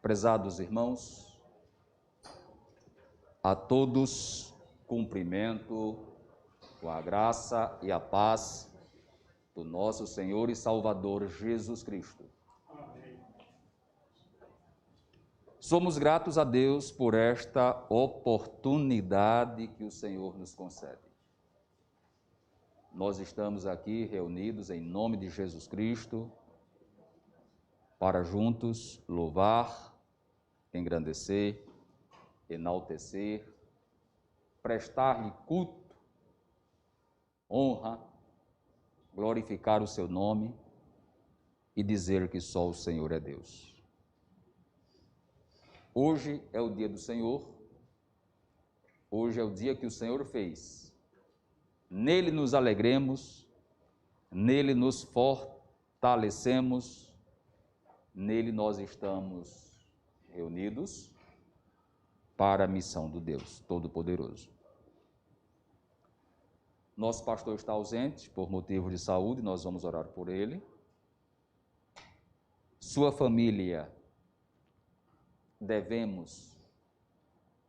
Prezados irmãos, a todos cumprimento com a graça e a paz do nosso Senhor e Salvador Jesus Cristo. Amém. Somos gratos a Deus por esta oportunidade que o Senhor nos concede. Nós estamos aqui reunidos em nome de Jesus Cristo para juntos louvar, engrandecer, enaltecer, prestar-lhe culto, honra, glorificar o seu nome e dizer que só o Senhor é Deus. Hoje é o dia do Senhor, hoje é o dia que o Senhor fez. Nele nos alegremos, nele nos fortalecemos, nele nós estamos reunidos para a missão do Deus Todo-Poderoso. Nosso pastor está ausente por motivo de saúde, nós vamos orar por ele. Sua família, devemos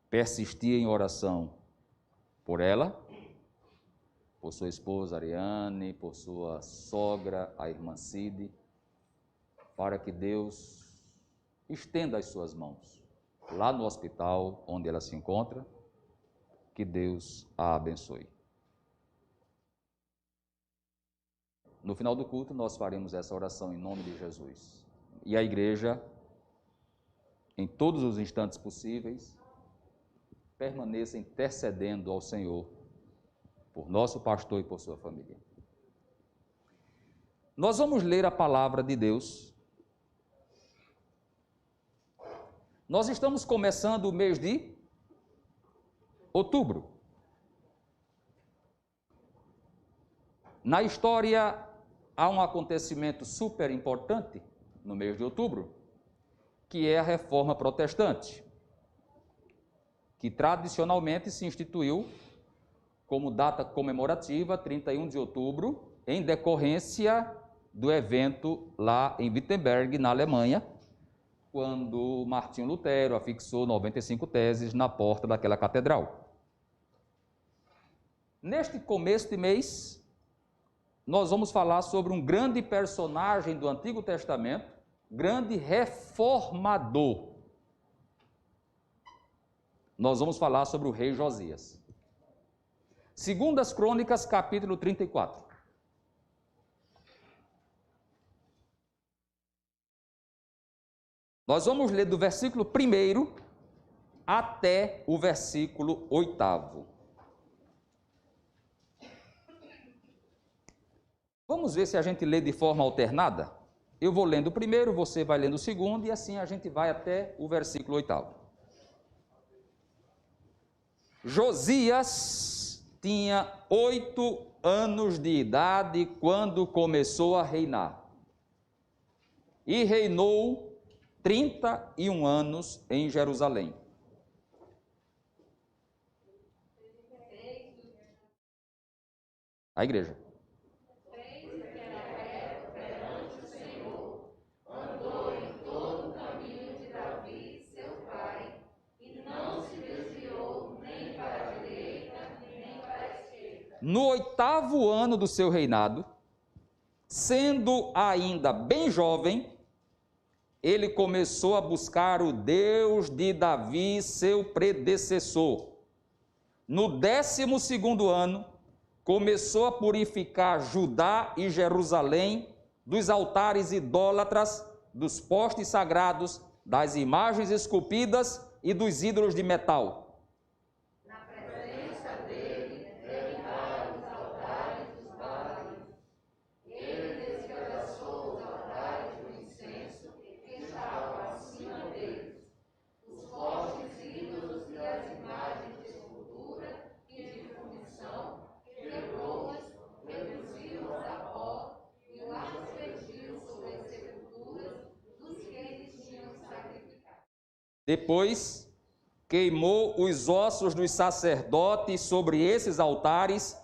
persistir em oração por ela, por sua esposa Ariane, por sua sogra, a irmã Cide, para que Deus estenda as suas mãos lá no hospital onde ela se encontra, que Deus a abençoe. No final do culto, nós faremos essa oração em nome de Jesus. E a igreja, em todos os instantes possíveis, permaneça intercedendo ao Senhor por nosso pastor e por sua família. Nós vamos ler a palavra de Deus. Nós estamos começando o mês de outubro. Na história, há um acontecimento super importante no mês de outubro, que é a Reforma Protestante, que tradicionalmente se instituiu como data comemorativa, 31 de outubro, em decorrência do evento lá em Wittenberg, na Alemanha, quando Martinho Lutero afixou 95 teses na porta daquela catedral. Neste começo de mês, nós vamos falar sobre um grande personagem do Antigo Testamento, grande reformador. Nós vamos falar sobre o rei Josias. Segundas Crônicas, capítulo 34. Nós vamos ler do versículo 1 até o versículo 8. Vamos ver se a gente lê de forma alternada? Eu vou lendo o primeiro, você vai lendo o segundo, e assim a gente vai até o versículo 8. Josias tinha 8 anos de idade quando começou a reinar. E reinou 31 anos em Jerusalém. A igreja. No 8º ano do seu reinado, sendo ainda bem jovem, ele começou a buscar o Deus de Davi, seu predecessor. No 12º ano, começou a purificar Judá e Jerusalém dos altares idólatras, dos postes sagrados, das imagens esculpidas e dos ídolos de metal. Depois, queimou os ossos dos sacerdotes sobre esses altares,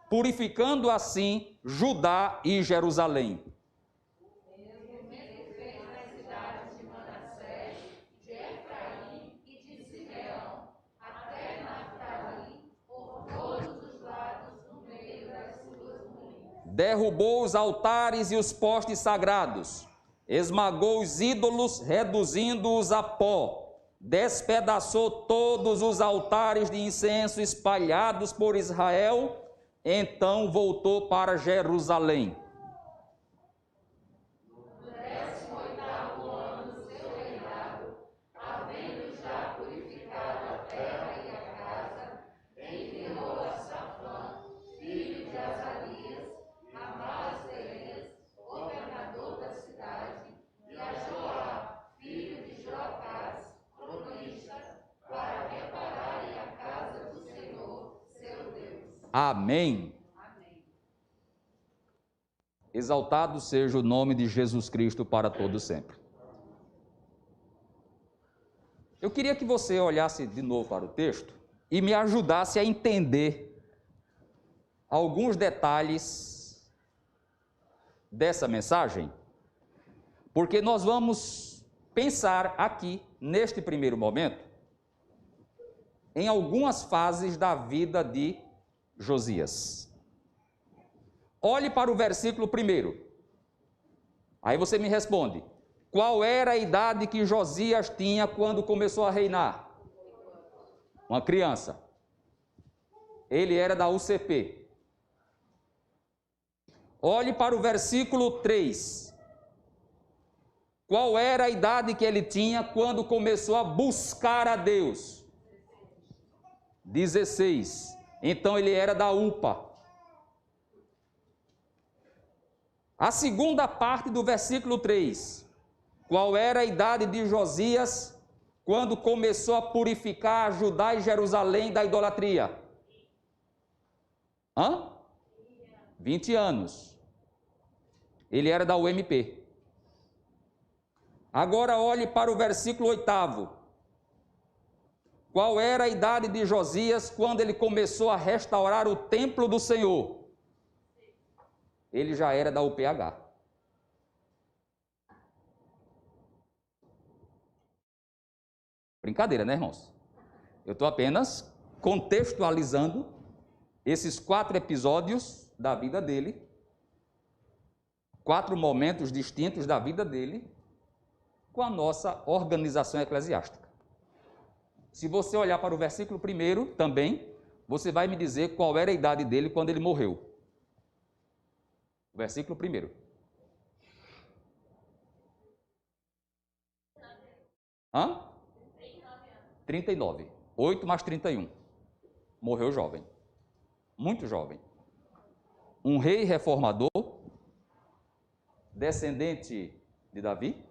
purificando assim Judá e Jerusalém. derrubou os altares e os postes sagrados, esmagou os ídolos, reduzindo-os a pó, despedaçou todos os altares de incenso espalhados por Israel, então voltou para Jerusalém. Amém. Exaltado seja o nome de Jesus Cristo para todo sempre. Eu queria que você olhasse de novo para o texto e me ajudasse a entender alguns detalhes dessa mensagem, porque nós vamos pensar aqui, neste primeiro momento, em algumas fases da vida de Josias. Olhe para o versículo 1. Aí você me responde: qual era a idade que Josias tinha quando começou a reinar? Uma criança. Ele era da UCP. Olhe para o versículo 3. Qual era a idade que ele tinha quando começou a buscar a Deus? 16. Então ele era da UPA. A segunda parte do versículo 3. Qual era a idade de Josias quando começou a purificar Judá e Jerusalém da idolatria? 20 anos. Ele era da UMP. Agora olhe para o versículo 8. Qual era a idade de Josias quando ele começou a restaurar o templo do Senhor? Ele já era da UPH. Brincadeira, né, irmãos? Eu estou apenas contextualizando esses 4 episódios da vida dele, 4 momentos distintos da vida dele, com a nossa organização eclesiástica. Se você olhar para o versículo 1 também, você vai me dizer qual era a idade dele quando ele morreu. Versículo 1. 39. 8 mais 31. Morreu jovem. Muito jovem. Um rei reformador, descendente de Davi.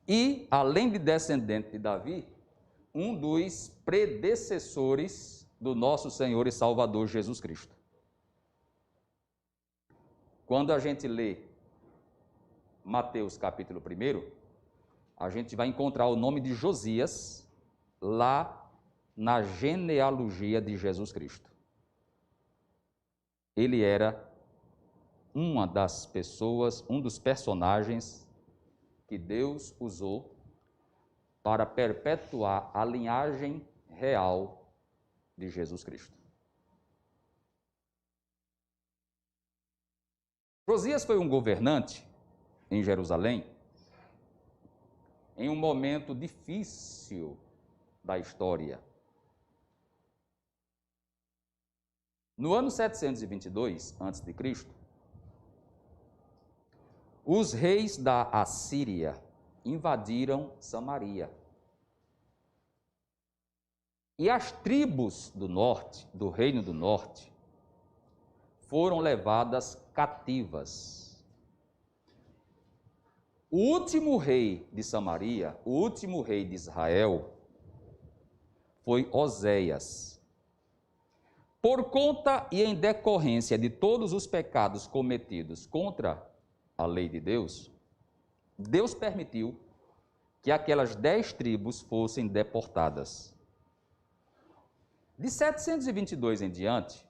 E, além de descendente de Davi, um dos predecessores do nosso Senhor e Salvador Jesus Cristo. Quando a gente lê Mateus capítulo 1, a gente vai encontrar o nome de Josias lá na genealogia de Jesus Cristo. Ele era uma das pessoas, um dos personagens que Deus usou para perpetuar a linhagem real de Jesus Cristo. Josias foi um governante em Jerusalém em um momento difícil da história. No ano 722 a.C., os reis da Assíria invadiram Samaria. E as tribos do norte, do reino do norte, foram levadas cativas. O último rei de Samaria, o último rei de Israel, foi Oséias. Por conta e em decorrência de todos os pecados cometidos contra a lei de Deus, Deus permitiu que aquelas 10 tribos fossem deportadas. De 722 em diante,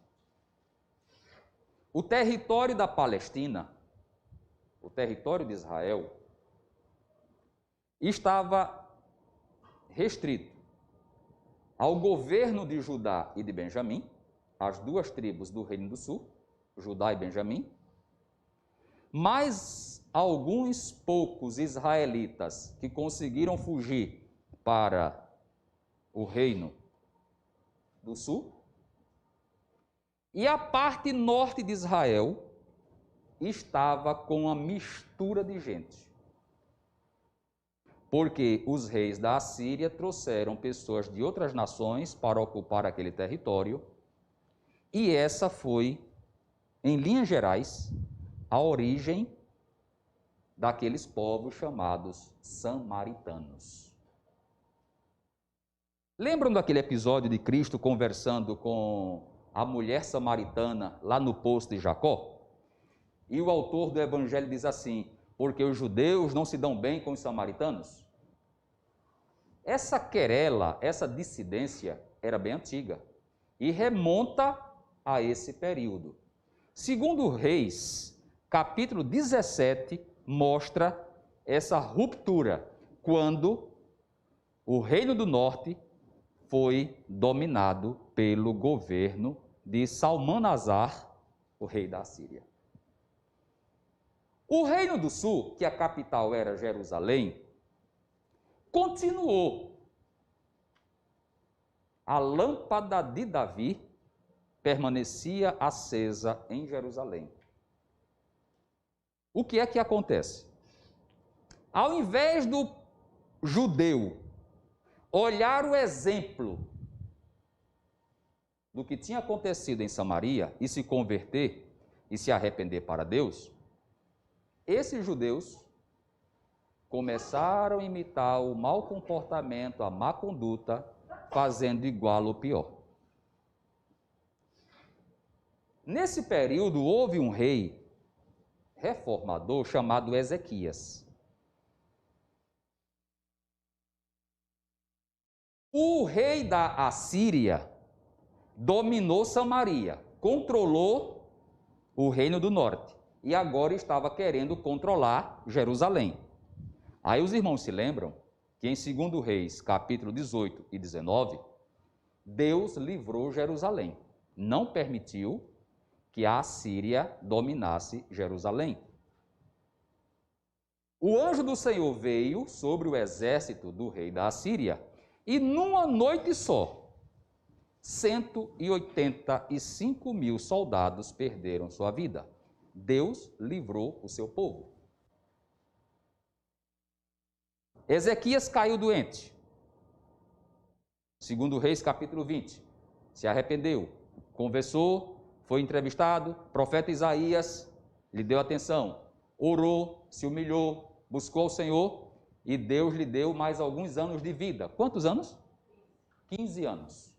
o território da Palestina, o território de Israel, estava restrito ao governo de Judá e de Benjamim, as 2 tribos do Reino do Sul, Judá e Benjamim, mas alguns poucos israelitas que conseguiram fugir para o reino do sul, e a parte norte de Israel estava com uma mistura de gente. Porque os reis da Assíria trouxeram pessoas de outras nações para ocupar aquele território, e essa foi, em linhas gerais, a origem daqueles povos chamados samaritanos. Lembram daquele episódio de Cristo conversando com a mulher samaritana lá no poço de Jacó? E o autor do evangelho diz assim: porque os judeus não se dão bem com os samaritanos? Essa querela, essa dissidência era bem antiga e remonta a esse período. Segundo Reis, capítulo 17, mostra essa ruptura, quando o reino do norte foi dominado pelo governo de Salmanasar, o rei da Assíria. O reino do sul, que a capital era Jerusalém, continuou. A lâmpada de Davi permanecia acesa em Jerusalém. O que é que acontece? Ao invés do judeu olhar o exemplo do que tinha acontecido em Samaria e se converter e se arrepender para Deus, esses judeus começaram a imitar o mau comportamento, a má conduta, fazendo igual ou pior. Nesse período, houve um rei reformador chamado Ezequias. O rei da Assíria dominou Samaria, controlou o reino do norte e agora estava querendo controlar Jerusalém. Aí os irmãos se lembram que em 2 Reis, capítulo 18 e 19, Deus livrou Jerusalém, não permitiu que a Assíria dominasse Jerusalém. O anjo do Senhor veio sobre o exército do rei da Assíria e numa noite só, 185 mil soldados perderam sua vida. Deus livrou o seu povo. Ezequias caiu doente. 2 Reis, capítulo 20. Se arrependeu, conversou, foi entrevistado, profeta Isaías lhe deu atenção, orou, se humilhou, buscou o Senhor e Deus lhe deu mais alguns anos de vida. Quantos anos? 15 anos.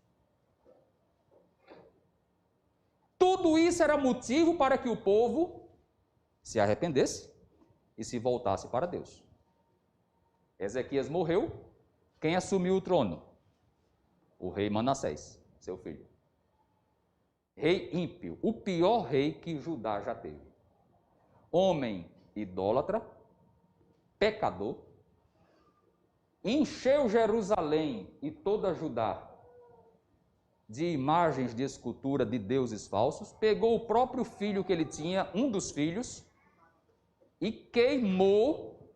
Tudo isso era motivo para que o povo se arrependesse e se voltasse para Deus. Ezequias morreu, quem assumiu o trono? O rei Manassés, seu filho. Rei ímpio, o pior rei que Judá já teve. Homem idólatra, pecador, encheu Jerusalém e toda Judá de imagens de escultura de deuses falsos, pegou o próprio filho que ele tinha, um dos filhos, e queimou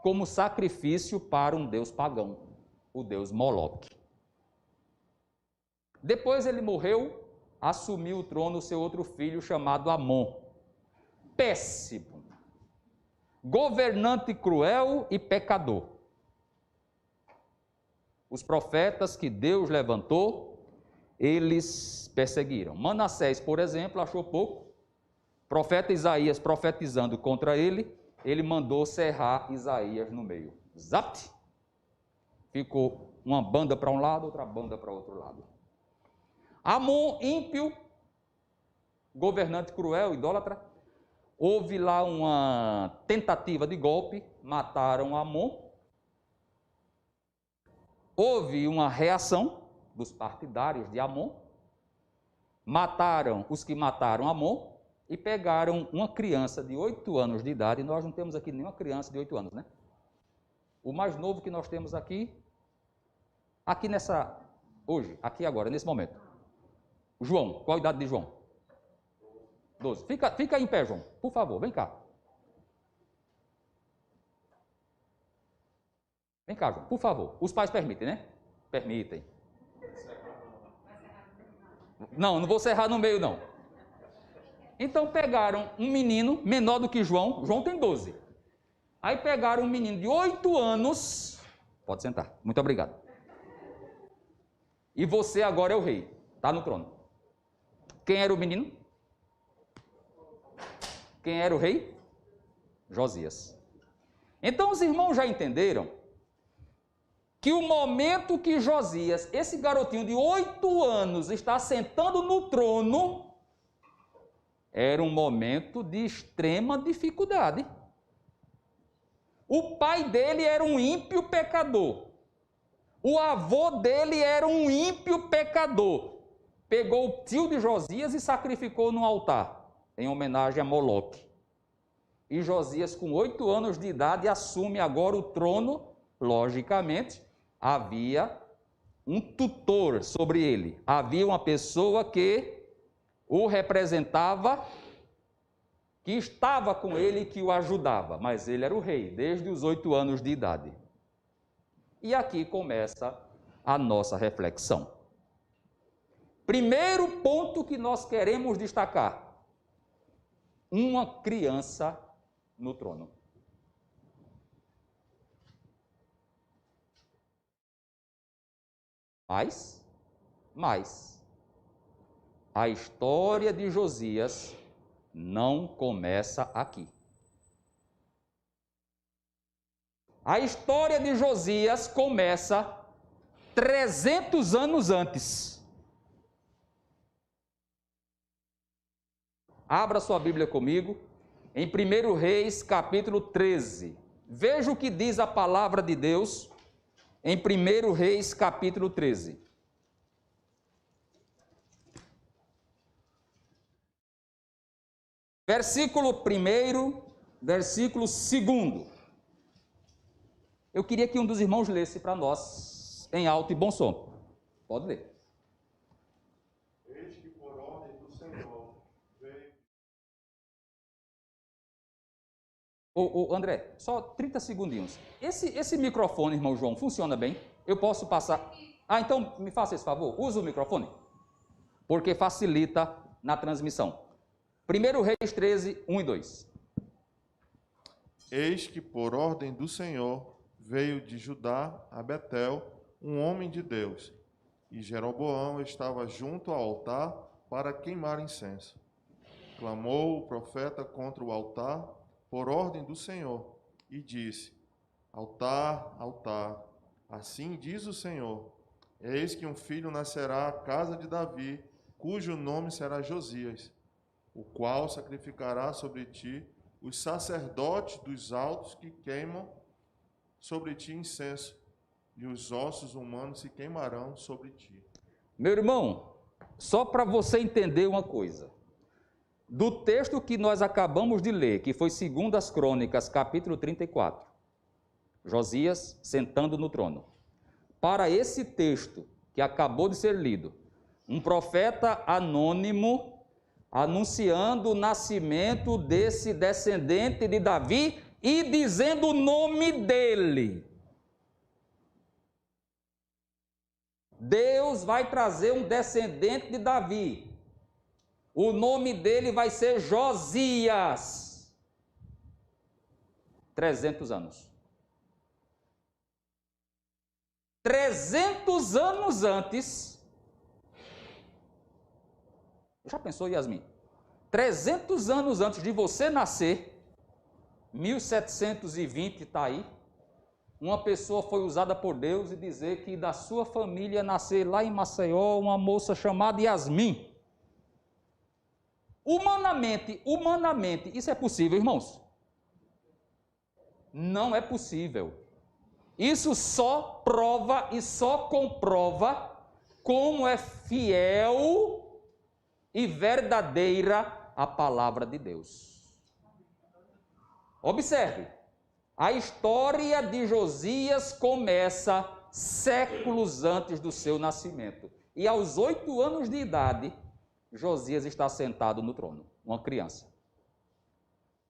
como sacrifício para um deus pagão, o deus Moloque. Depois ele morreu, assumiu o trono seu outro filho chamado Amon. Péssimo, governante cruel e pecador. Os profetas que Deus levantou, eles perseguiram. Manassés, por exemplo, achou pouco. Profeta Isaías profetizando contra ele, ele mandou serrar Isaías no meio. Zapt! Ficou uma banda para um lado, outra banda para o outro lado. Amon, ímpio, governante cruel, idólatra. Houve lá uma tentativa de golpe, mataram Amon. Houve uma reação dos partidários de Amon, mataram os que mataram Amon e pegaram uma criança de 8 anos de idade. Nós não temos aqui nenhuma criança de 8 anos, né? O mais novo que nós temos aqui hoje, aqui agora, nesse momento. João, qual a idade de João? 12. Fica aí em pé, João. Por favor, vem cá. Vem cá, João, por favor. Os pais permitem, né? Permitem. Não vou serrar no meio, não. Então pegaram um menino menor do que João. João tem 12. Aí pegaram um menino de 8 anos. Pode sentar. Muito obrigado. E você agora é o rei. Está no trono. Quem era o menino? Quem era o rei? Josias. Então os irmãos já entenderam que o momento que Josias, esse garotinho de 8 anos, está sentando no trono, era um momento de extrema dificuldade. O pai dele era um ímpio pecador. O avô dele era um ímpio pecador. Pegou o tio de Josias e sacrificou no altar, em homenagem a Moloque. E Josias, com 8 anos de idade, assume agora o trono. Logicamente, havia um tutor sobre ele. Havia uma pessoa que o representava, que estava com ele e que o ajudava. Mas ele era o rei, desde os 8 anos de idade. E aqui começa a nossa reflexão. Primeiro ponto que nós queremos destacar: uma criança no trono. Mas, a história de Josias não começa aqui. A história de Josias começa 300 anos antes. Abra sua Bíblia comigo, em 1 Reis, capítulo 13. Veja o que diz a palavra de Deus em 1 Reis, capítulo 13. Versículo 1, versículo 2. Eu queria que um dos irmãos lesse para nós, em alto e bom som. Pode ler. Eis que por ordem do Senhor veio... André, só 30 segundinhos. Esse microfone, irmão João, funciona bem? Eu posso passar... então me faça esse favor, usa o microfone, porque facilita na transmissão. 1 Reis 13, 1 e 2. Eis que por ordem do Senhor veio de Judá a Betel um homem de Deus, e Jeroboão estava junto ao altar para queimar incenso. Clamou o profeta contra o altar por ordem do Senhor e disse: Altar, altar, assim diz o Senhor, eis que um filho nascerá à casa de Davi, cujo nome será Josias, o qual sacrificará sobre ti os sacerdotes dos altos que queimam sobre ti incenso, e os ossos humanos se queimarão sobre ti. Meu irmão, só para você entender uma coisa, do texto que nós acabamos de ler, que foi 2 Crônicas, capítulo 34, Josias sentando no trono, para esse texto que acabou de ser lido, um profeta anônimo anunciando o nascimento desse descendente de Davi e dizendo o nome dele. Deus vai trazer um descendente de Davi. O nome dele vai ser Josias. 300 anos. 300 anos antes. Já pensou, Yasmin? 300 anos antes de você nascer, 1720 está aí, uma pessoa foi usada por Deus e dizer que da sua família nascer lá em Maceió uma moça chamada Yasmin. Humanamente, isso é possível, irmãos? Não é possível. Isso só prova e só comprova como é fiel e verdadeira a palavra de Deus. Observe, a história de Josias começa séculos antes do seu nascimento. E aos 8 anos de idade, Josias está sentado no trono. uma criança.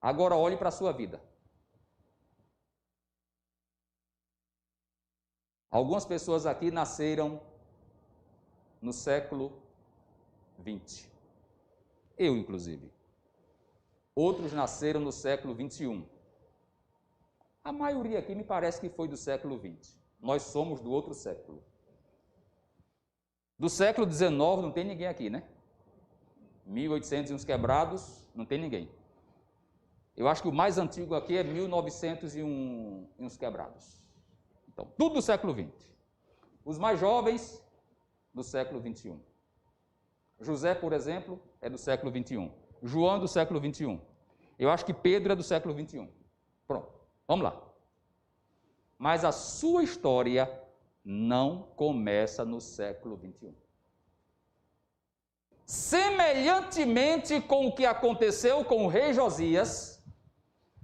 Agora olhe para a sua vida. Algumas pessoas aqui nasceram no século XX. Eu, inclusive. Outros nasceram no século XXI. A maioria aqui me parece que foi do século XX. Nós somos do outro século. Do século XIX não tem ninguém aqui, né? 1800 e uns quebrados, não tem ninguém. Eu acho que o mais antigo aqui é 1900 e uns quebrados. Então, tudo do século XX. Os mais jovens, do século XXI. José, por exemplo, é do século XXI. João, do século XXI. Eu acho que Pedro é do século XXI. Pronto, vamos lá. Mas a sua história não começa no século XXI. Semelhantemente com o que aconteceu com o rei Josias,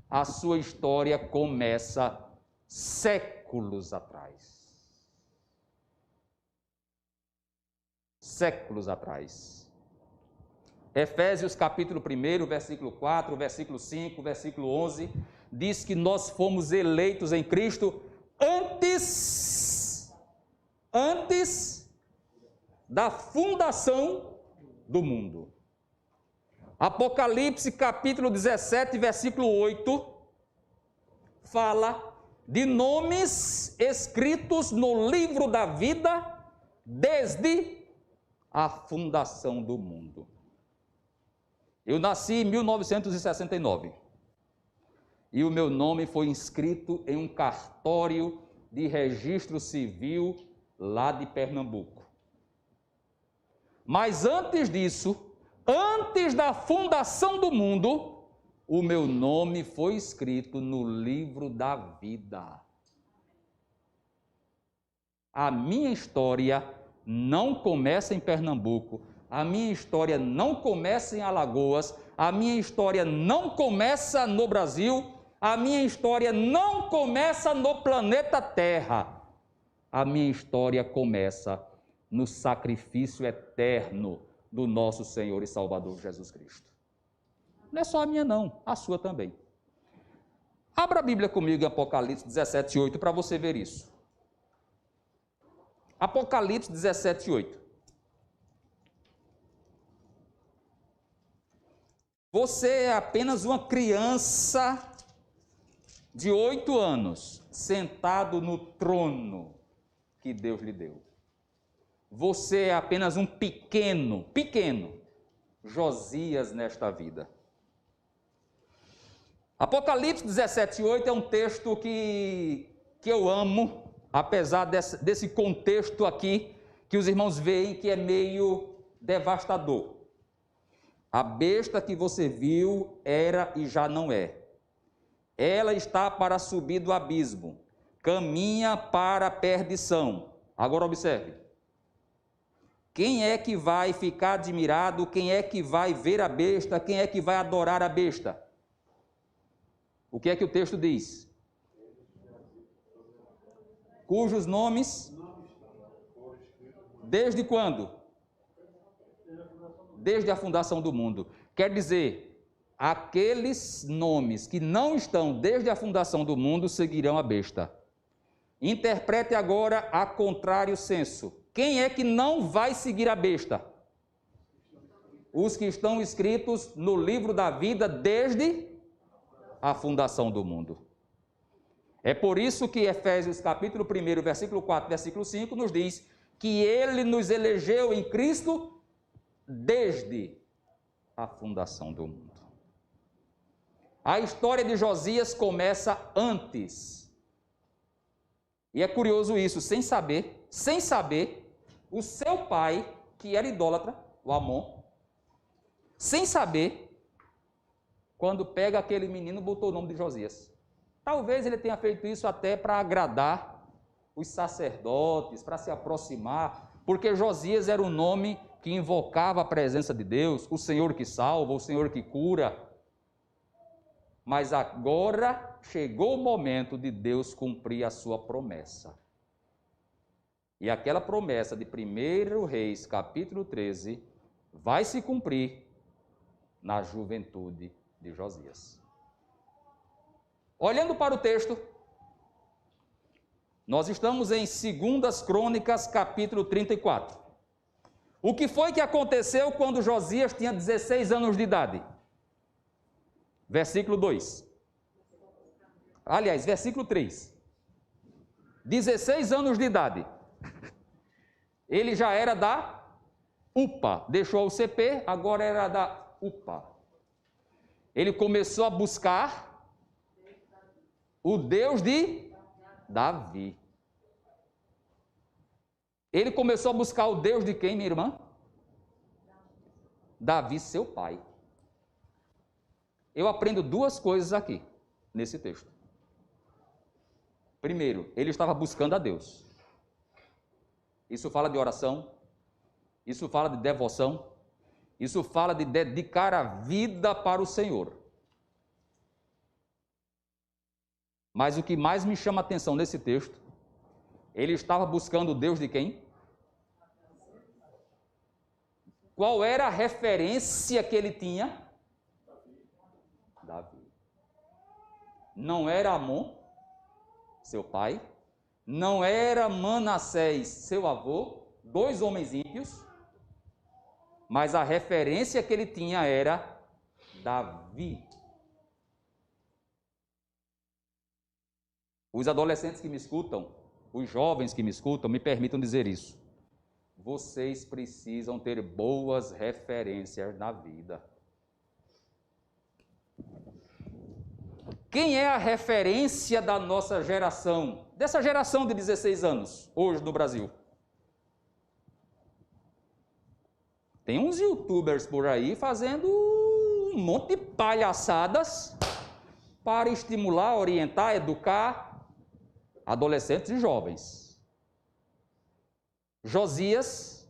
a sua história começa séculos atrás. Séculos atrás. Efésios capítulo 1, versículo 4, versículo 5, versículo 11, diz que nós fomos eleitos em Cristo antes da fundação do mundo. Apocalipse capítulo 17, versículo 8, fala de nomes escritos no livro da vida desde a fundação do mundo. Eu nasci em 1969 e o meu nome foi inscrito em um cartório de registro civil lá de Pernambuco. Mas antes disso, antes da fundação do mundo, o meu nome foi escrito no livro da vida. A minha história não começa em Pernambuco, a minha história não começa em Alagoas, a minha história não começa no Brasil, a minha história não começa no planeta Terra. A minha história começa no sacrifício eterno do nosso Senhor e Salvador Jesus Cristo. Não é só a minha não, a sua também. Abra a Bíblia comigo em Apocalipse 17:8 para você ver isso. Apocalipse 17:8. Você é apenas uma criança de 8 anos, sentado no trono que Deus lhe deu. Você é apenas um pequeno Josias nesta vida. Apocalipse 17:8 é um texto que eu amo, apesar desse contexto aqui, que os irmãos veem que é meio devastador. A besta que você viu era e já não é. Ela está para subir do abismo, caminha para a perdição. Agora observe. Quem é que vai ficar admirado? Quem é que vai ver a besta? Quem é que vai adorar a besta? O que é que o texto diz? Cujos nomes? Desde quando? Desde a fundação do mundo. Quer dizer, aqueles nomes que não estão desde a fundação do mundo seguirão a besta. Interprete agora a contrário senso. Quem é que não vai seguir a besta? Os que estão escritos no livro da vida desde a fundação do mundo. É por isso que Efésios capítulo 1, versículo 4, versículo 5 nos diz que ele nos elegeu em Cristo desde a fundação do mundo. A história de Josias começa antes. E é curioso isso, sem saber, o seu pai, que era idólatra, o Amon, sem saber, quando pega aquele menino, botou o nome de Josias. Talvez ele tenha feito isso até para agradar os sacerdotes, para se aproximar, porque Josias era um nome que invocava a presença de Deus, o Senhor que salva, o Senhor que cura. Mas agora chegou o momento de Deus cumprir a sua promessa. E aquela promessa de 1 Reis, capítulo 13, vai se cumprir na juventude de Josias. Olhando para o texto, nós estamos em 2 Crônicas, capítulo 34. O que foi que aconteceu quando Josias tinha 16 anos de idade? Versículo 2. Aliás, versículo 3. 16 anos de idade. Ele já era da UPA. Deixou o CP, agora era da UPA. Ele começou a buscar o Deus de Davi. Ele começou a buscar o Deus de quem, minha irmã? Davi, seu pai. Eu aprendo duas coisas aqui, nesse texto. Primeiro, ele estava buscando a Deus. Isso fala de oração, isso fala de devoção, isso fala de dedicar a vida para o Senhor. Mas o que mais me chama a atenção nesse texto, ele estava buscando o Deus de quem? Qual era a referência que ele tinha? Davi. Não era Amon, seu pai, não era Manassés, seu avô, dois homens ímpios, mas a referência que ele tinha era Davi. Os adolescentes que me escutam, os jovens que me escutam, me permitam dizer isso. Vocês precisam ter boas referências na vida. Quem é a referência da nossa geração, dessa geração de 16 anos, hoje no Brasil? Tem uns youtubers por aí fazendo um monte de palhaçadas para estimular, orientar, educar adolescentes e jovens. Josias,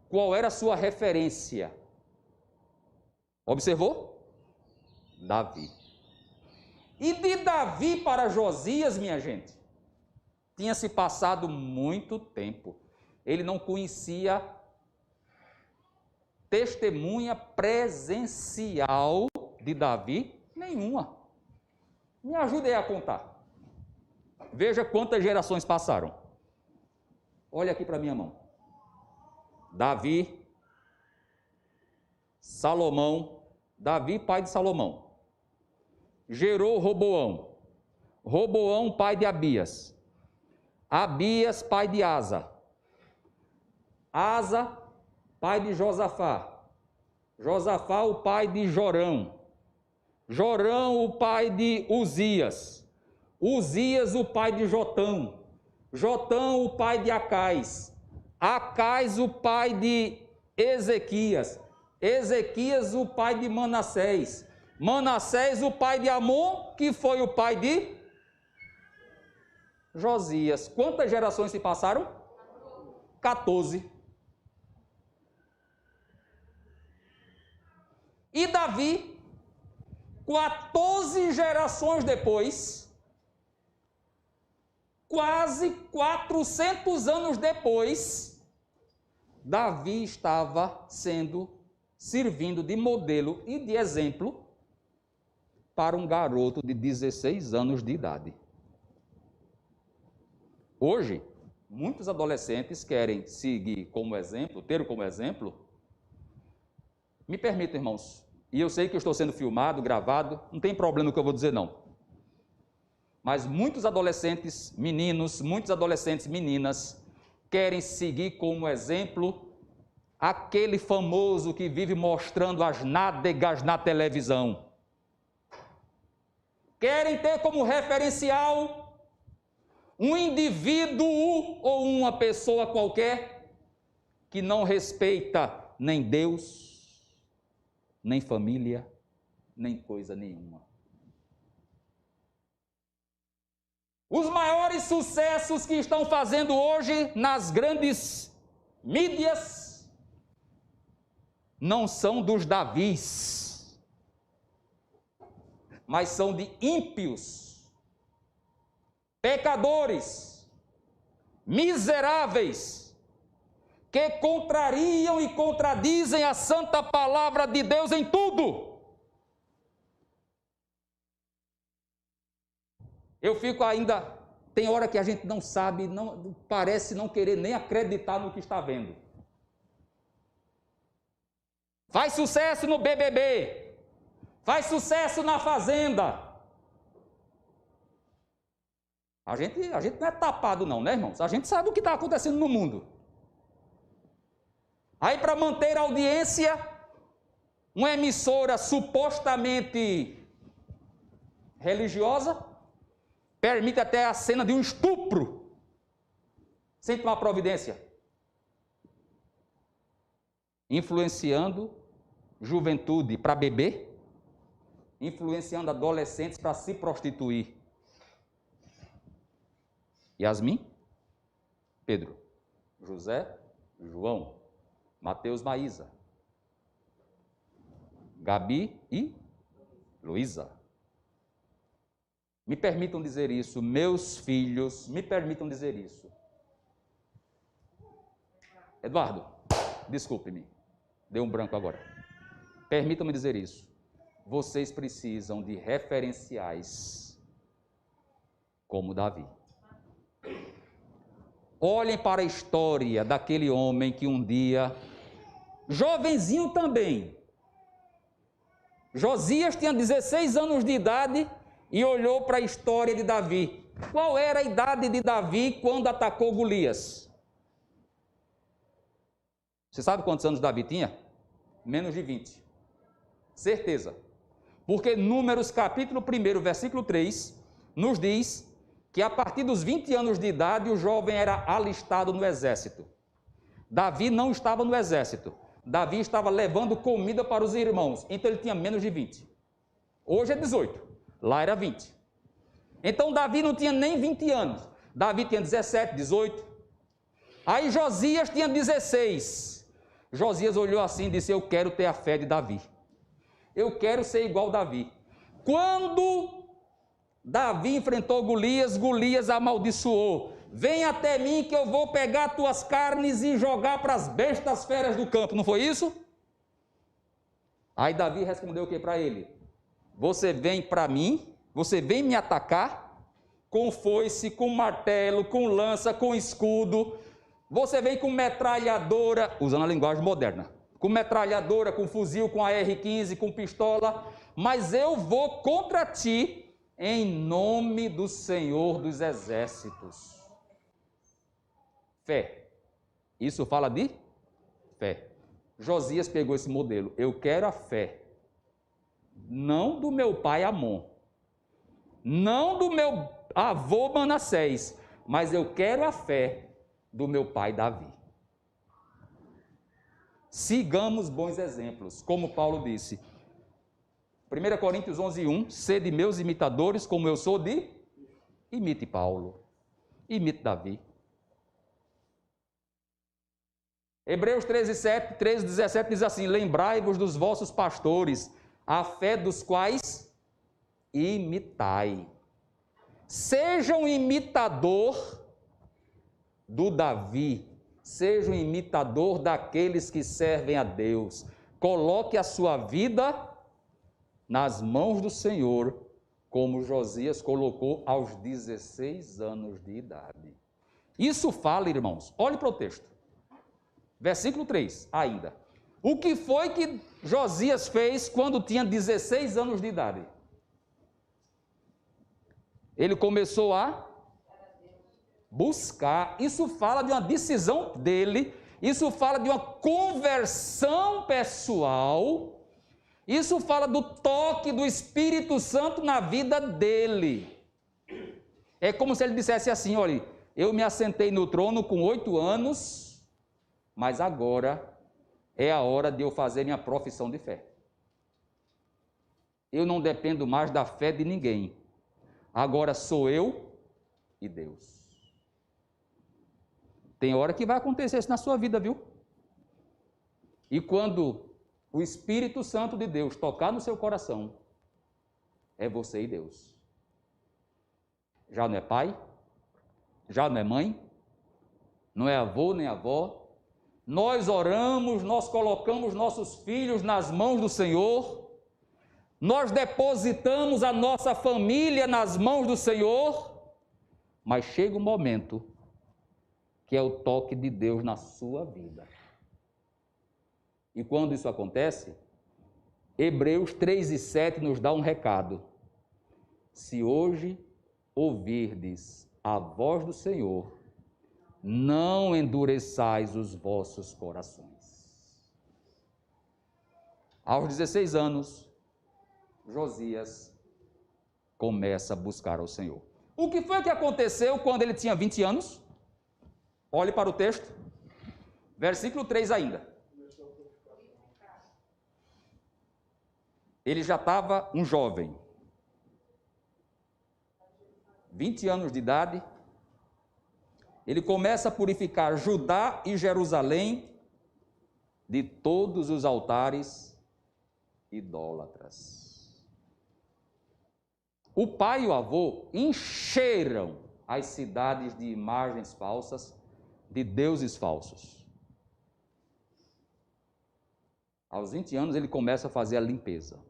qual era a sua referência? Observou? Davi. E de Davi para Josias, minha gente, tinha se passado muito tempo. Ele não conhecia testemunha presencial de Davi nenhuma. Me ajude aí a contar. Veja quantas gerações passaram. Olha aqui para minha mão. Davi, Salomão, Davi, pai de Salomão. Gerou Roboão. Roboão, pai de Abias. Abias, pai de Asa. Asa, pai de Josafá. Josafá, o pai de Jorão. Jorão, o pai de Uzias. Uzias, o pai de Jotão. Jotão, o pai de Acais. Acais, o pai de Ezequias. Ezequias, o pai de Manassés. Manassés, o pai de Amon, que foi o pai de Josias. Quantas gerações se passaram? 14. E Davi, 14 gerações depois, quase 400 anos depois, Davi estava servindo de modelo e de exemplo para um garoto de 16 anos de idade. Hoje, muitos adolescentes querem seguir como exemplo, ter como exemplo. Me permitam, irmãos, e eu sei que eu estou sendo filmado, gravado, não tem problema o que eu vou dizer, não. Mas muitos adolescentes meninos, muitos adolescentes meninas, querem seguir como exemplo aquele famoso que vive mostrando as nádegas na televisão. Querem ter como referencial um indivíduo ou uma pessoa qualquer que não respeita nem Deus, nem família, nem coisa nenhuma. Os maiores sucessos que estão fazendo hoje nas grandes mídias não são dos Davis, mas são de ímpios, pecadores, miseráveis, que contrariam e contradizem a santa palavra de Deus em tudo. Eu fico ainda, tem hora que a gente não sabe, parece não querer nem acreditar no que está vendo. Faz sucesso no BBB, faz sucesso na Fazenda. A gente não é tapado não, né, irmãos? A gente sabe o que está acontecendo no mundo. Aí, para manter a audiência, uma emissora supostamente religiosa permite até a cena de um estupro, sem tomar providência, influenciando juventude para beber, influenciando adolescentes para se prostituir. Yasmin, Pedro, José, João, Mateus, Maísa, Gabi e Luísa. Me permitam dizer isso, meus filhos, me permitam dizer isso. Eduardo, desculpe-me, deu um branco agora. Permitam-me dizer isso. Vocês precisam de referenciais como Davi. Olhem para a história daquele homem que um dia, jovenzinho também, Josias tinha 16 anos de idade e olhou para a história de Davi. Qual era a idade de Davi quando atacou Golias? Você sabe quantos anos Davi tinha? Menos de 20. Certeza. Porque Números capítulo 1, versículo 3, nos diz que a partir dos 20 anos de idade o jovem era alistado no exército. Davi não estava no exército. Davi estava levando comida para os irmãos, então ele tinha menos de 20. Hoje é 18, lá era 20. Então Davi não tinha nem 20 anos. Davi tinha 17, 18. Aí Josias tinha 16. Josias olhou assim e disse: eu quero ter a fé de Davi. Eu quero ser igual a Davi. Quando Davi enfrentou Golias, Golias amaldiçoou: vem até mim que eu vou pegar tuas carnes e jogar para as bestas feras do campo. Não foi isso? Aí Davi respondeu o que para ele? Você vem para mim, você vem me atacar com foice, com martelo, com lança, com escudo. Você vem com metralhadora, usando a linguagem moderna, com metralhadora, com fuzil, com AR-15, com pistola, mas eu vou contra ti em nome do Senhor dos Exércitos. Fé. Isso fala de fé. Josias pegou esse modelo. Eu quero a fé. Não do meu pai Amon. Não do meu avô Manassés. Mas eu quero a fé do meu pai Davi. Sigamos bons exemplos. Como Paulo disse. 1 Coríntios 11:1, sede meus imitadores, como eu sou de... Imite Paulo, imite Davi. Hebreus 13:17 diz assim: lembrai-vos dos vossos pastores, a fé dos quais imitai. Seja um imitador do Davi, seja um imitador daqueles que servem a Deus. Coloque a sua vida nas mãos do Senhor, como Josias colocou aos 16 anos de idade. Isso fala, irmãos, olhe para o texto. Versículo 3, ainda. O que foi que Josias fez quando tinha 16 anos de idade? Ele começou a buscar. Isso fala de uma decisão dele, isso fala de uma conversão pessoal. Isso fala do toque do Espírito Santo na vida dele. É como se ele dissesse assim: olha, eu me assentei no trono com 8 anos, mas agora é a hora de eu fazer minha profissão de fé. Eu não dependo mais da fé de ninguém. Agora sou eu e Deus. Tem hora que vai acontecer isso na sua vida, viu? E quando o Espírito Santo de Deus tocar no seu coração, é você e Deus. Já não é pai, já não é mãe, não é avô nem avó. Nós oramos, nós colocamos nossos filhos nas mãos do Senhor, nós depositamos a nossa família nas mãos do Senhor, mas chega um momento que é o toque de Deus na sua vida. E quando isso acontece, Hebreus 3:7 nos dá um recado. Se hoje ouvirdes a voz do Senhor, não endureçais os vossos corações. Aos 16 anos, Josias começa a buscar ao Senhor. O que foi que aconteceu quando ele tinha 20 anos? Olhe para o texto, versículo 3 ainda. Ele já estava um jovem, 20 anos de idade. Ele começa a purificar Judá e Jerusalém de todos os altares idólatras. O pai e o avô encheram as cidades de imagens falsas, de deuses falsos. Aos 20 anos ele começa a fazer a limpeza.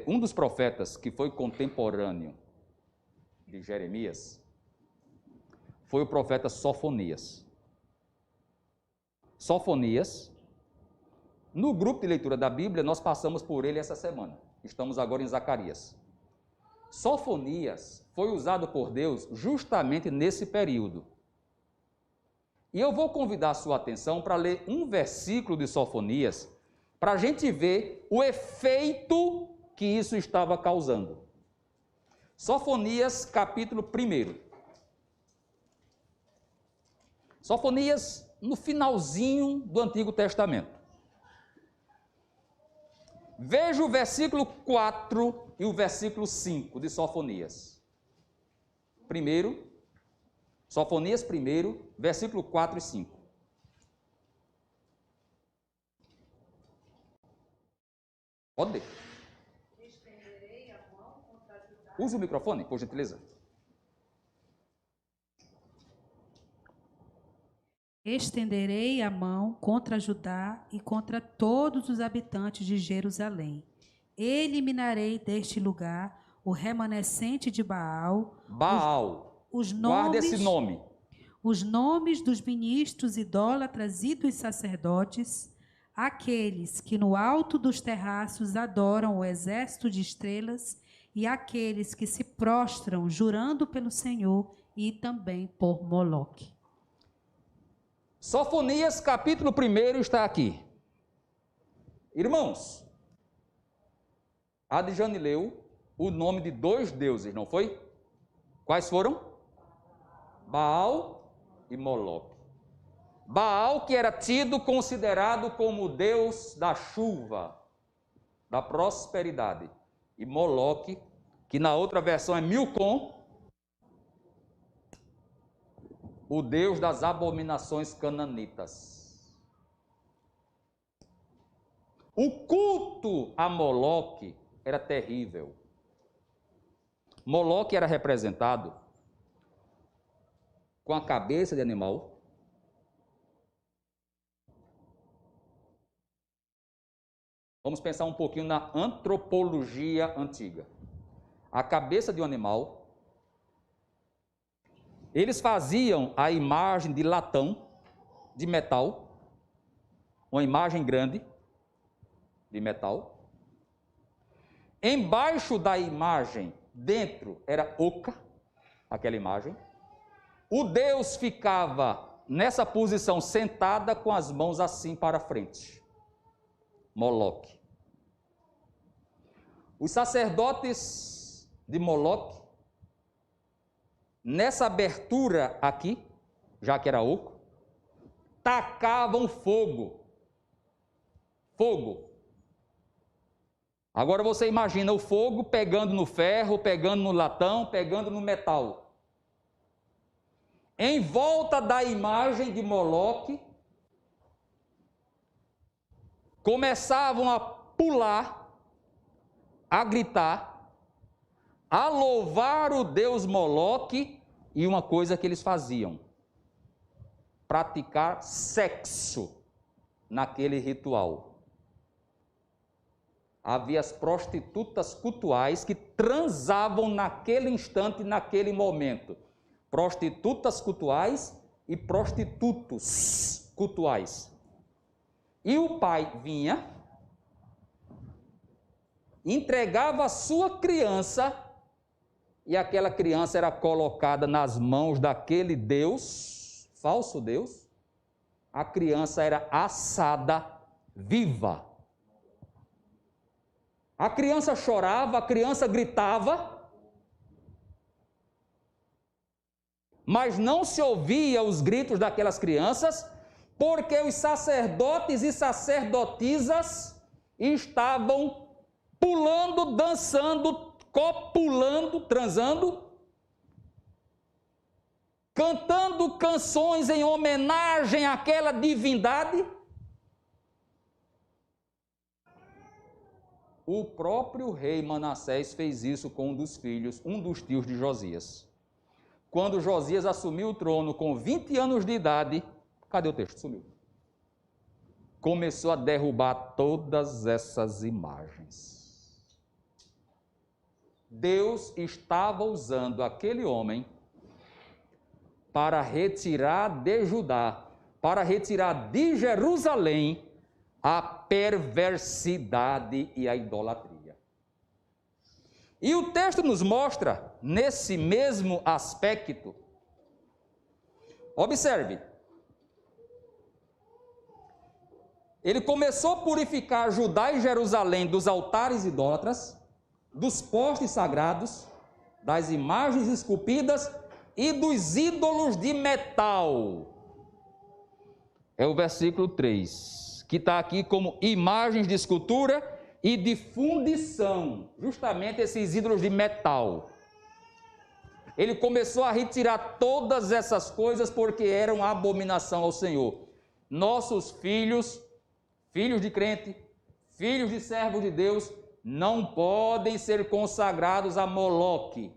Um dos profetas que foi contemporâneo de Jeremias foi o profeta Sofonias. Sofonias, no grupo de leitura da Bíblia, nós passamos por ele essa semana. Estamos agora em Zacarias. Sofonias foi usado por Deus justamente nesse período. E eu vou convidar a sua atenção para ler um versículo de Sofonias, para a gente ver o efeito que isso estava causando. Sofonias, capítulo 1. Sofonias, no finalzinho do Antigo Testamento. Veja o versículo 4 e o versículo 5 de Sofonias. Sofonias 1, versículo 4 e 5. Pode ler. Use o microfone, por gentileza. Estenderei a mão contra Judá e contra todos os habitantes de Jerusalém. Eliminarei deste lugar o remanescente de Baal. Guarda esse nome. Os nomes dos ministros idólatras e dos sacerdotes, aqueles que no alto dos terraços adoram o exército de estrelas e aqueles que se prostram jurando pelo Senhor e também por Moloque. Sofonias, capítulo 1 está aqui. Irmãos, a Adjane leu o nome de 2 deuses, não foi? Quais foram? Baal e Moloque. Baal, que era considerado como o deus da chuva, da prosperidade. E Moloque, que na outra versão é Milcom, o deus das abominações cananitas. O culto a Moloque era terrível. Moloque era representado com a cabeça de animal, vamos pensar um pouquinho na antropologia antiga. A cabeça de um animal. Eles faziam a imagem de latão, de metal, uma imagem grande de metal. Embaixo da imagem, dentro, era oca, aquela imagem. O deus ficava nessa posição, sentada com as mãos assim para frente. Moloque. Os sacerdotes de Moloque, nessa abertura aqui, já que era oco, tacavam fogo. Fogo. Agora você imagina o fogo pegando no ferro, pegando no latão, pegando no metal. Em volta da imagem de Moloque, começavam a pular, a gritar, a louvar o deus Moloque, e uma coisa que eles faziam: praticar sexo naquele ritual. havia as prostitutas cultuais que transavam naquele instante, naquele momento. Prostitutas cultuais e prostitutos cultuais. E o pai vinha, entregava a sua criança, e aquela criança era colocada nas mãos daquele Deus, falso Deus. A criança era assada viva. A criança chorava, a criança gritava, mas não se ouvia os gritos daquelas crianças, porque os sacerdotes e sacerdotisas estavam pulando, dançando, copulando, transando, cantando canções em homenagem àquela divindade. O próprio rei Manassés fez isso com um dos filhos, um dos tios de Josias. Quando Josias assumiu o trono com 20 anos de idade, cadê o texto? Sumiu. Começou a derrubar todas essas imagens. Deus estava usando aquele homem para retirar de Judá, para retirar de Jerusalém a perversidade e a idolatria. E o texto nos mostra, nesse mesmo aspecto, observe, ele começou a purificar Judá e Jerusalém dos altares idólatras, dos postes sagrados, das imagens esculpidas e dos ídolos de metal. É o versículo 3. Que está aqui como imagens de escultura e de fundição, justamente esses ídolos de metal. Ele começou a retirar todas essas coisas porque eram abominação ao Senhor. Nossos filhos, filhos de crente, filhos de servos de Deus, não podem ser consagrados a Moloque.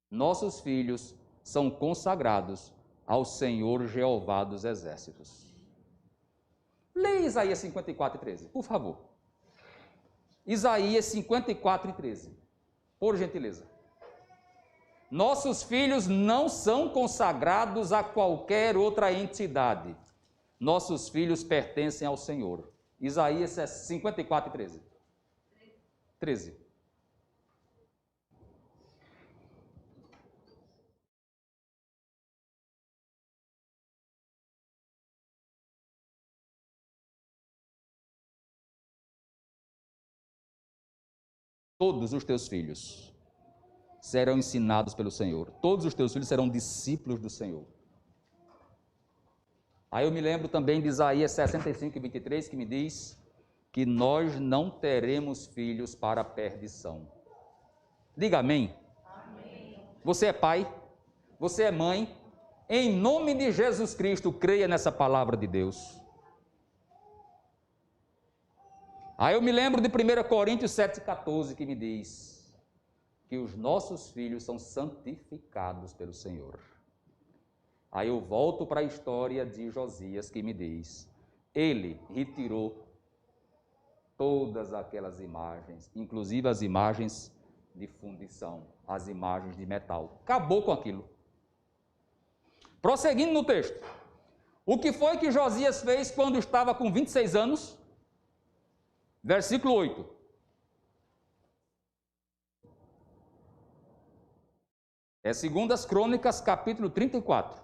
Nossos filhos são consagrados ao Senhor Jeová dos Exércitos. Leia Isaías 54 e 13, por favor. Isaías 54 e 13, por gentileza. Nossos filhos não são consagrados a qualquer outra entidade. Nossos filhos pertencem ao Senhor. Isaías 54 e 13. 13. Todos os teus filhos serão ensinados pelo Senhor. Todos os teus filhos serão discípulos do Senhor. Aí eu me lembro também de Isaías 65 e 23, que me diz que nós não teremos filhos para a perdição. Diga amém. Amém. Você é pai, você é mãe, em nome de Jesus Cristo, creia nessa palavra de Deus. Aí eu me lembro de 1 Coríntios 7,14, que me diz que os nossos filhos são santificados pelo Senhor. Aí eu volto para a história de Josias, que me diz, ele retirou todas aquelas imagens, inclusive as imagens de fundição, as imagens de metal. Acabou com aquilo. Prosseguindo no texto, o que foi que Josias fez quando estava com 26 anos? Versículo 8. É 2 Crônicas, capítulo 34.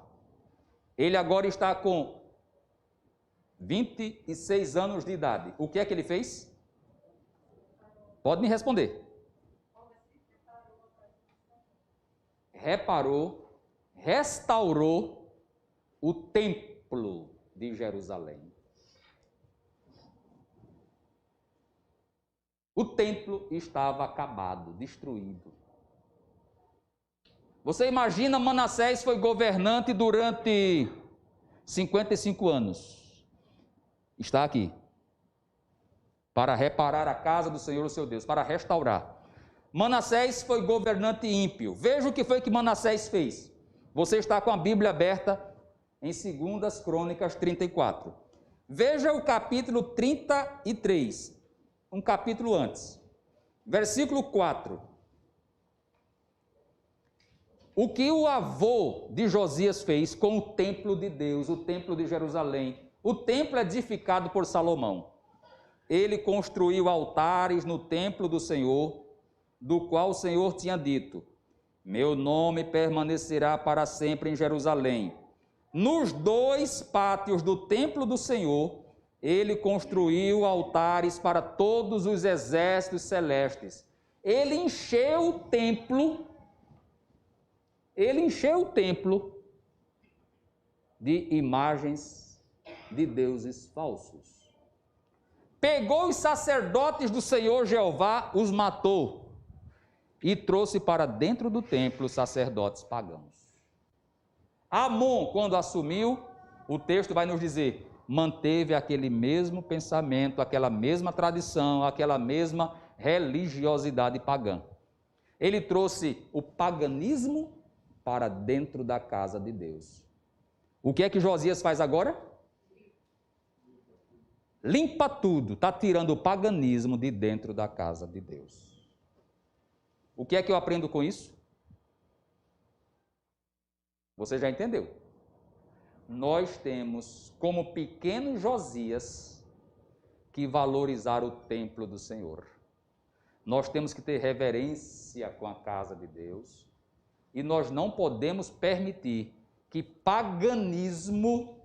Ele agora está com 26 anos de idade. O que é que ele fez? Pode me responder. Reparou, restaurou o templo de Jerusalém. O templo estava acabado, destruído. Você imagina, Manassés foi governante durante 55 anos. Está aqui. Para reparar a casa do Senhor, o seu Deus, para restaurar. Manassés foi governante ímpio. Veja o que foi que Manassés fez. Você está com a Bíblia aberta em 2 Crônicas 34. Veja o capítulo 33, um capítulo antes. Versículo 4. O que o avô de Josias fez com o templo de Deus, o templo de Jerusalém, o templo edificado por Salomão. Ele construiu altares no templo do Senhor, do qual o Senhor tinha dito: meu nome permanecerá para sempre em Jerusalém. Nos 2 pátios do templo do Senhor, ele construiu altares para todos os exércitos celestes. Ele encheu o templo de imagens de deuses falsos. Pegou os sacerdotes do Senhor Jeová, os matou e trouxe para dentro do templo sacerdotes pagãos. Amon, quando assumiu, o texto vai nos dizer, manteve aquele mesmo pensamento, aquela mesma tradição, aquela mesma religiosidade pagã. Ele trouxe o paganismo para dentro da casa de Deus. O que é que Josias faz agora? Limpa tudo, está tirando o paganismo de dentro da casa de Deus. O que é que eu aprendo com isso? Você já entendeu? Nós temos, como pequeno Josias, que valorizar o templo do Senhor. Nós temos que ter reverência com a casa de Deus e nós não podemos permitir que paganismo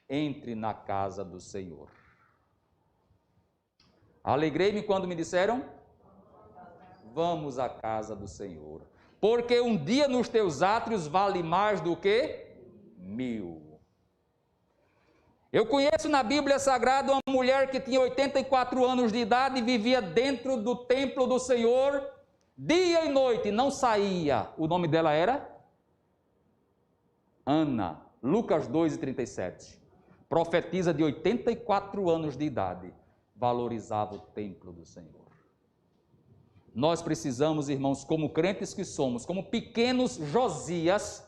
entre na casa do Senhor. Alegrei-me quando me disseram: vamos à casa do Senhor, porque um dia nos teus átrios vale mais do que 1000. Eu conheço na Bíblia Sagrada uma mulher que tinha 84 anos de idade e vivia dentro do templo do Senhor, dia e noite, não saía. O nome dela era Ana, Lucas 2:37. Profetiza de 84 anos de idade, valorizava o templo do Senhor. Nós precisamos, irmãos, como crentes que somos, como pequenos Josias,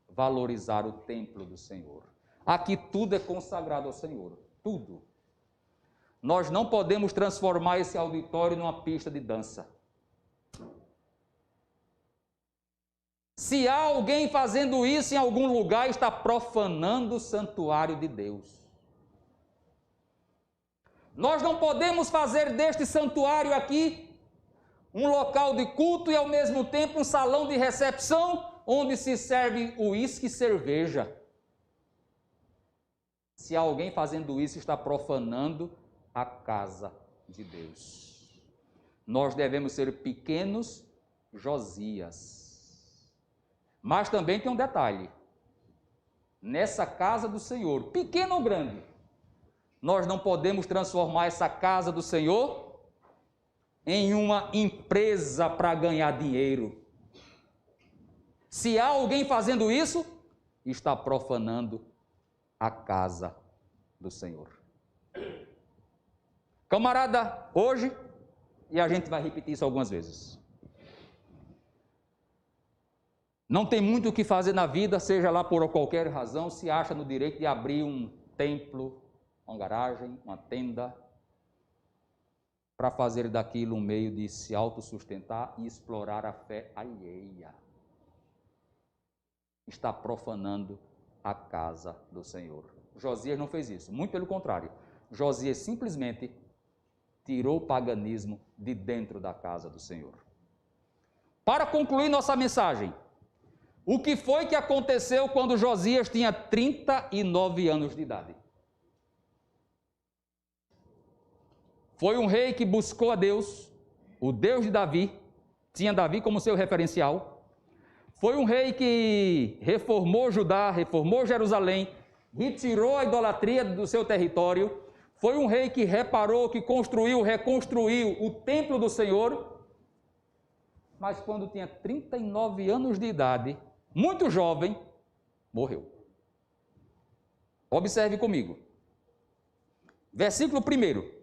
valorizar o templo do Senhor. Aqui tudo é consagrado ao Senhor, tudo. Nós não podemos transformar esse auditório numa pista de dança. Se há alguém fazendo isso em algum lugar, está profanando o santuário de Deus. Nós não podemos fazer deste santuário aqui um local de culto e ao mesmo tempo um salão de recepção onde se serve uísque e cerveja. Se há alguém fazendo isso, está profanando a casa de Deus. Nós devemos ser pequenos Josias. Mas também tem um detalhe. Nessa casa do Senhor, pequeno ou grande, nós não podemos transformar essa casa do Senhor em uma empresa para ganhar dinheiro. Se há alguém fazendo isso, está profanando a casa do Senhor. Camarada, hoje, e a gente vai repetir isso algumas vezes, não tem muito o que fazer na vida, seja lá por qualquer razão, se acha no direito de abrir um templo, uma garagem, uma tenda, para fazer daquilo um meio de se autossustentar e explorar a fé alheia. Está profanando a casa do Senhor. Josias não fez isso, muito pelo contrário. Josias simplesmente tirou o paganismo de dentro da casa do Senhor. Para concluir nossa mensagem, o que foi que aconteceu quando Josias tinha 39 anos de idade? Foi um rei que buscou a Deus, o Deus de Davi, tinha Davi como seu referencial. Foi um rei que reformou Judá, reformou Jerusalém, retirou a idolatria do seu território. Foi um rei que reparou, que construiu, reconstruiu o templo do Senhor. Mas quando tinha 39 anos de idade, muito jovem, morreu. Observe comigo. Versículo 1.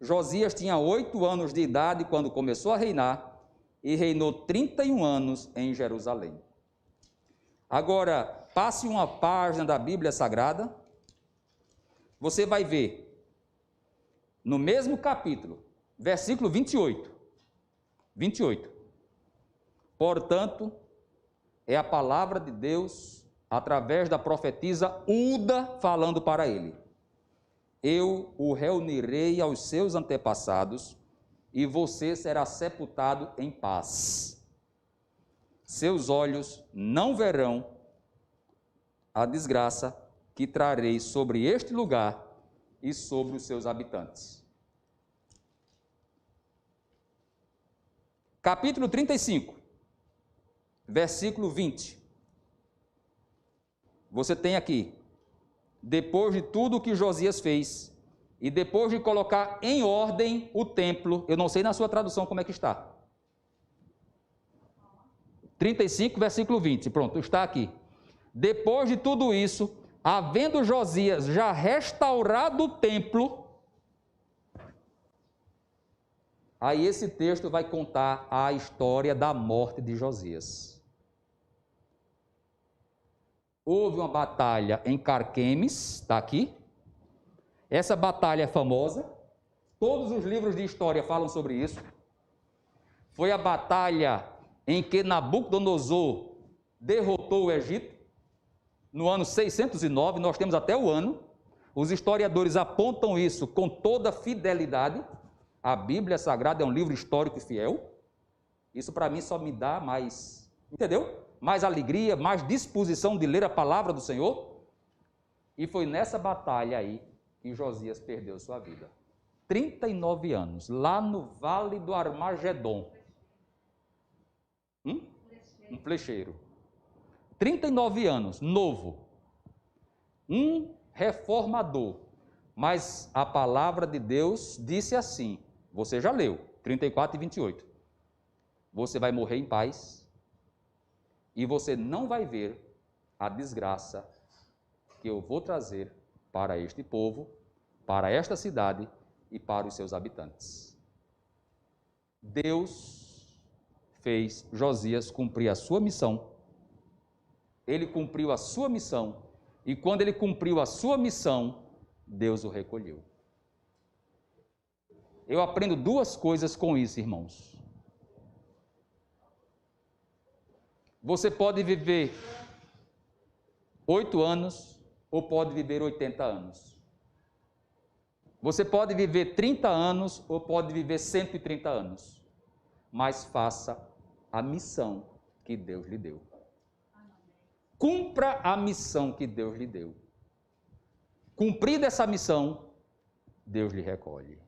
Josias tinha 8 anos de idade quando começou a reinar e reinou 31 anos em Jerusalém. Agora, passe uma página da Bíblia Sagrada você vai ver, no mesmo capítulo, versículo 28. 28. Portanto, é a palavra de Deus, através da profetisa Uda, falando para ele. Eu o reunirei aos seus antepassados, e você será sepultado em paz. Seus olhos não verão a desgraça que trarei sobre este lugar e sobre os seus habitantes. Capítulo 35, versículo 20. Você tem aqui, depois de tudo o que Josias fez, e depois de colocar em ordem o templo, eu não sei na sua tradução como é que está. 35, versículo 20, pronto, está aqui. Depois de tudo isso, havendo Josias já restaurado o templo, aí esse texto vai contar a história da morte de Josias. Houve uma batalha em Carquemes, está aqui. Essa batalha é famosa, todos os livros de história falam sobre isso. Foi a batalha em que Nabucodonosor derrotou o Egito, no ano 609, nós temos até o ano. Os historiadores apontam isso com toda fidelidade. A Bíblia Sagrada é um livro histórico e fiel. Isso para mim só me dá mais, entendeu? Mais alegria, mais disposição de ler a palavra do Senhor. E foi nessa batalha aí que Josias perdeu sua vida. 39 anos, lá no Vale do Armagedon. Um flecheiro. 39 anos, novo. Um reformador. Mas a palavra de Deus disse assim, você já leu, 34 e 28. Você vai morrer em paz e você não vai ver a desgraça que eu vou trazer para este povo, para esta cidade e para os seus habitantes. Deus fez Josias cumprir a sua missão. Ele cumpriu a sua missão e quando ele cumpriu a sua missão, Deus o recolheu. Eu aprendo duas coisas com isso, irmãos. Você pode viver 8 anos ou pode viver 80 anos. Você pode viver 30 anos ou pode viver 130 anos. Mas faça a missão que Deus lhe deu. Cumpra a missão que Deus lhe deu. Cumprida essa missão, Deus lhe recolhe.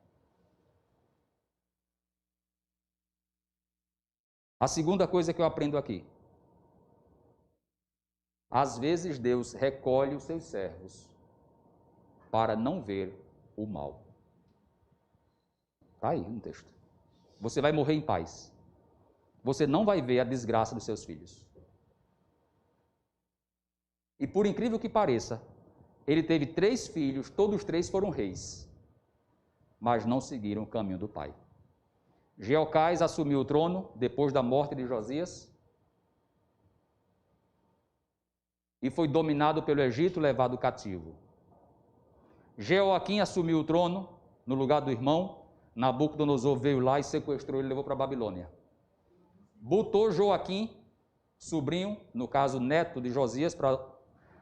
A segunda coisa que eu aprendo aqui. Às vezes Deus recolhe os seus servos para não ver o mal. Está aí no texto. Você vai morrer em paz. Você não vai ver a desgraça dos seus filhos. E por incrível que pareça, ele teve 3 filhos, todos 3 foram reis, mas não seguiram o caminho do pai. Jeocás assumiu o trono depois da morte de Josias e foi dominado pelo Egito, levado cativo. Jeoaquim assumiu o trono no lugar do irmão, Nabucodonosor veio lá e sequestrou ele e levou para a Babilônia. Botou Joaquim, sobrinho, no caso neto de Josias, para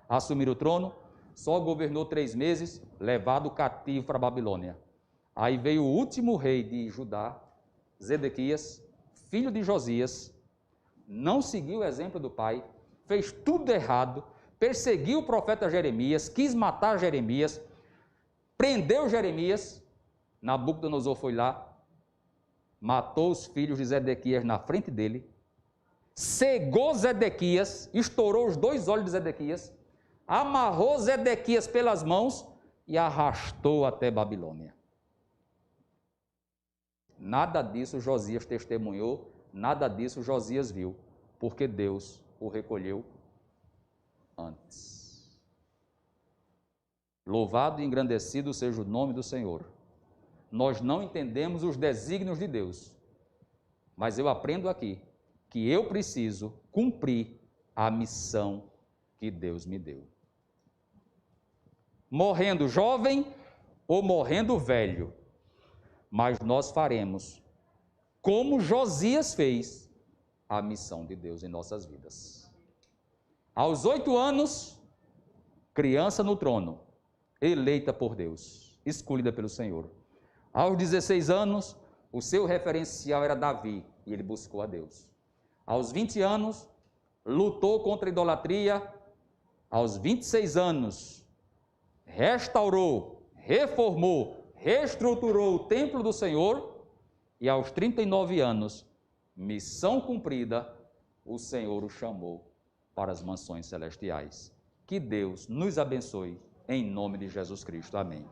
assumir o trono, só governou 3 meses, levado cativo para a Babilônia. Aí veio o último rei de Judá, Zedequias, filho de Josias, não seguiu o exemplo do pai, fez tudo errado, perseguiu o profeta Jeremias, quis matar Jeremias, prendeu Jeremias. Nabucodonosor foi lá, matou os filhos de Zedequias na frente dele, cegou Zedequias, estourou os 2 olhos de Zedequias, amarrou Zedequias pelas mãos e arrastou até Babilônia. Nada disso Josias testemunhou, nada disso Josias viu, porque Deus o recolheu antes. Louvado e engrandecido seja o nome do Senhor. Nós não entendemos os desígnios de Deus, mas eu aprendo aqui que eu preciso cumprir a missão que Deus me deu. morrendo jovem ou morrendo velho, mas nós faremos, como Josias fez, a missão de Deus em nossas vidas. Aos 8 anos, criança no trono, eleita por Deus, escolhida pelo Senhor. Aos 16 anos, o seu referencial era Davi, e ele buscou a Deus. Aos 20 anos, lutou contra a idolatria. Aos 26 anos, restaurou, reformou, reestruturou o templo do Senhor. E aos 39 anos, missão cumprida, o Senhor o chamou para as mansões celestiais. Que Deus nos abençoe, em nome de Jesus Cristo. Amém.